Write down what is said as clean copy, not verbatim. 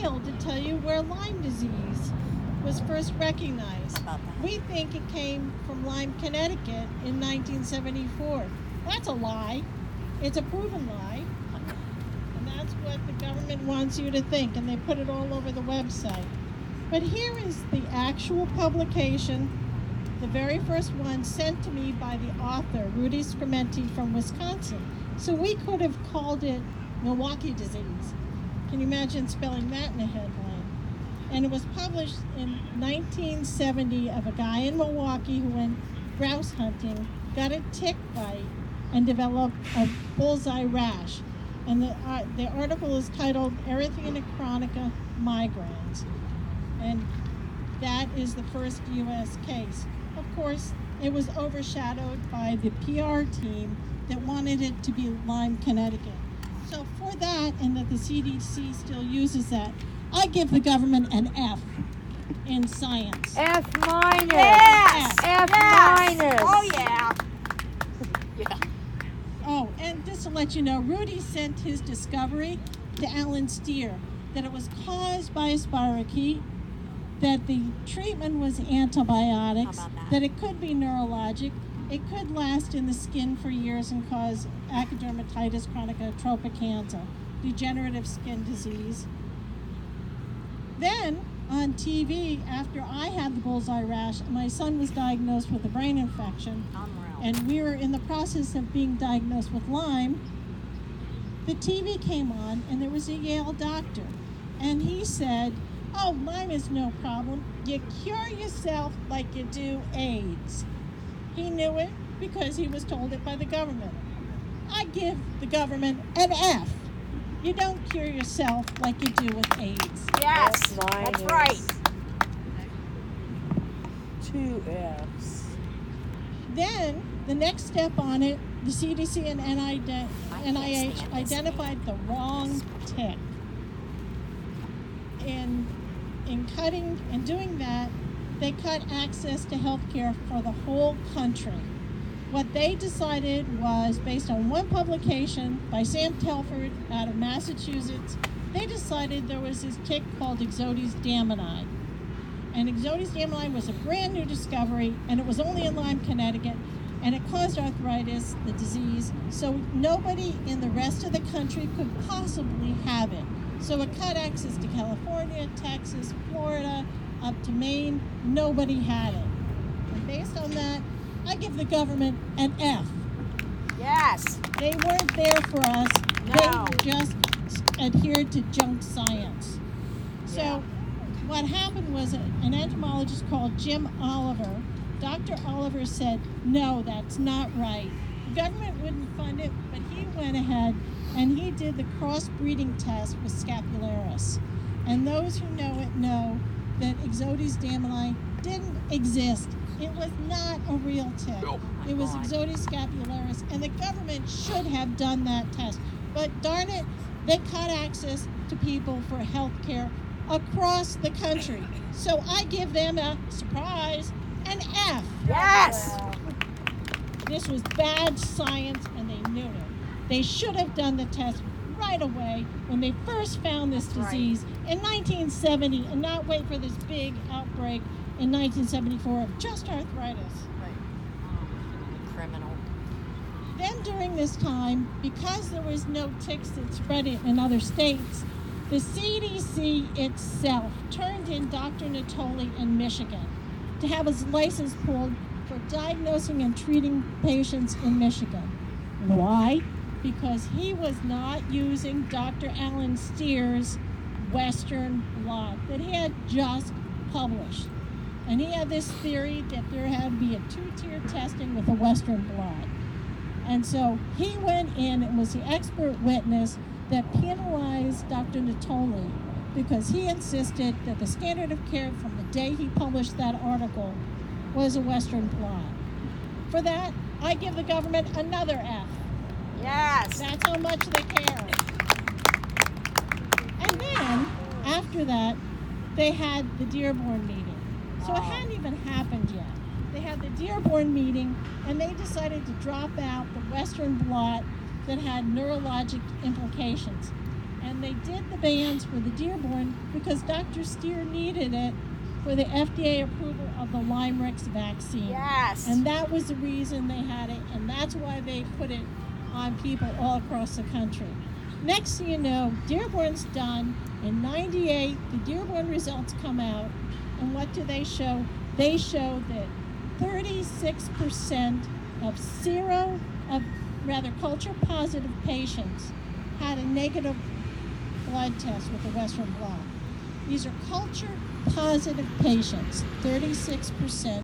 while to tell you where Lyme disease was first recognized. We think it came from Lyme, Connecticut in 1974. That's a lie. It's a proven lie. And that's what the government wants you to think, and they put it all over the website. But here is the actual publication, the very first one sent to me by the author, Rudys Discovery from Wisconsin. So we could have called it Milwaukee disease. Can you imagine spelling that in a headline? And it was published in 1970 of a guy in Milwaukee who went grouse hunting, got a tick bite, and developed a bullseye rash. And the article is titled Erythema chronica migrans. And that is the first U.S. case. Of course, it was overshadowed by the PR team that wanted it to be Lyme, Connecticut. So for that, and that the CDC still uses that, I give the government an F in science. F minus. Yes. F Yes. minus. Oh, yeah. Yeah. Oh, and just to let you know, Rudy sent his discovery to Alan Steer, that it was caused by a spirochete, that the treatment was antibiotics, How about that? that it could be neurologic, it could last in the skin for years and cause acrodermatitis chronica tropicanza, degenerative skin disease. Then, on TV, after I had the bullseye rash, my son was diagnosed with a brain infection, and we were in the process of being diagnosed with Lyme. The TV came on, and there was a Yale doctor, and he said, "Oh, Lyme is no problem. You cure yourself like you do AIDS." He knew it because he was told it by the government. I give the government an F. You don't cure yourself like you do with AIDS. Yes, F minus. that's right. 2 Fs. Then, the next step on it, the CDC and NIH identified the wrong tick. In cutting and doing that, they cut access to health care for the whole country. What they decided was, based on one publication by Sam Telford out of Massachusetts, they decided there was this tick called Rudys Discovery. And Rudys Discovery was a brand new discovery, and it was only in Lyme, Connecticut, and it caused arthritis, the disease, so nobody in the rest of the country could possibly have it. So it cut access to California, Texas, Florida, up to Maine. Nobody had it. And based on that, I give the government an F. Yes. They weren't there for us. No. They just adhered to junk science. So Yeah. what happened was an entomologist called Jim Oliver. Dr. Oliver said, "No, that's not right." The government wouldn't fund it, but he went ahead and he did the crossbreeding test with Scapularis. And those who know it know that Rudys Discovery didn't exist. It was not a real tick. It was Rudys scapularis, and the government should have done that test. But darn it, they cut access to people for health care across the country. So I give them a surprise, an F. Yes. This was bad science, and they knew it. They should have done the test right away when they first found this disease in 1970, and not wait for this big outbreak in 1974 of just arthritis. Criminal. Then during this time, because there was no ticks that spread it in other states, the CDC itself turned in Dr. Natale in Michigan to have his license pulled for diagnosing and treating patients in Michigan. Why? Because he was not using Dr. Alan Steer's Western blot that he had just published. And he had this theory that there had to be a 2-tier testing with a Western blot. And so he went in and was the expert witness that penalized Dr. Natale because he insisted that the standard of care from the day he published that article was a Western blot. For that, I give the government another F. Yes. That's how much they care. And then, after that, they had the Dearborn meeting. So it hadn't even happened yet. They had the Dearborn meeting, and they decided to drop out the Western blot that had neurologic implications. And they did the bans for the Dearborn because Dr. Steer needed it for the FDA approval of the Lyme-Rix vaccine. Yes. And that was the reason they had it, and that's why they put it on people all across the country. Next thing you know, Dearborn's done. In '98, the Dearborn results come out, and what do they show? They show that 36% of culture positive patients had a negative blood test with the Western blot. These are culture positive patients, 36%.